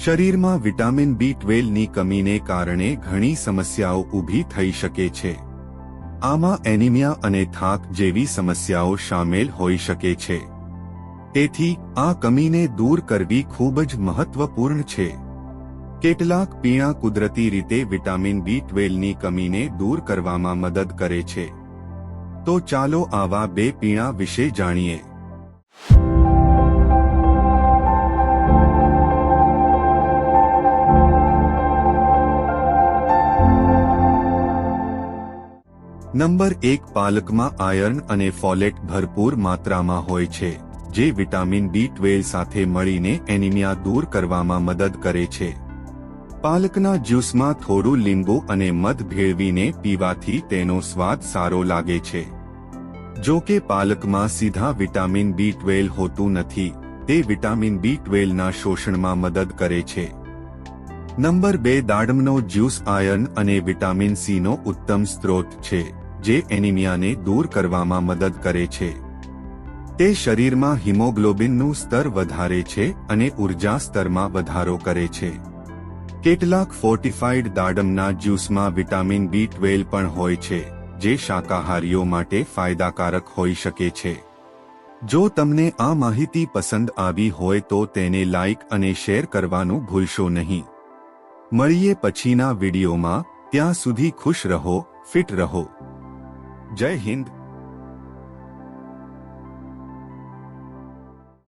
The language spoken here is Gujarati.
શરીરમાં વિટામિન B12ની કમીને કારણે ઘણી સમસ્યાઓ ઊભી થઈ શકે છે. આમાં એનિમિયા અને થાક જેવી સમસ્યાઓ શામેલ હોઈ શકે છે. તેથી આ કમીને દૂર કરવી ખૂબ જ મહત્વપૂર્ણ છે. કેટલાક પીણાં કુદરતી રીતે વિટામિન B12ની કમીને દૂર કરવામાં મદદ કરે છે. તો ચાલો આવા 2 પીણાં વિશે જાણીએ. નંબર 1. પાલકમાં આયર્ન અને ફોલેટ ભરપૂર માત્રામાં હોય છે, જે વિટામિન B12 સાથે મળીને એનિમિયા દૂર કરવામાં મદદ કરે છે. પાલકના જ્યુસમાં થોડું લીંબુ અને મધ ભેળવીને પીવાથી તેનો સ્વાદ સારો લાગે છે. જો કે પાલકમાં સીધા વિટામિન B12 હોતું નથી, તે વિટામિન B12ના શોષણમાં મદદ કરે છે. નંબર 2. દાડમનો જ્યુસ આયર્ન અને વિટામિન Cનો ઉત્તમ સ્ત્રોત છે, જે એનિમિયાને દૂર કરવામાં મદદ કરે છે. તે શરીરમાં હિમોગ્લોબિનનું સ્તર વધારે છે અને ઉર્જા સ્તરમાં વધારો કરે છે. કેટલાક ફોર્ટિફાઈડ દાડમના જ્યુસમાં વિટામિન B12 પણ હોય છે, જે શાકાહારીઓ માટે ફાયદાકારક હોઈ શકે છે. જો તમને આ માહિતી પસંદ આવી હોય તો તેને લાઇક અને શેર કરવાનું ભૂલશો નહીં. મળીએ પછીના વિડીયોમાં. ત્યાં સુધી ખુશ રહો, ફિટ રહો. જય હિન્દ.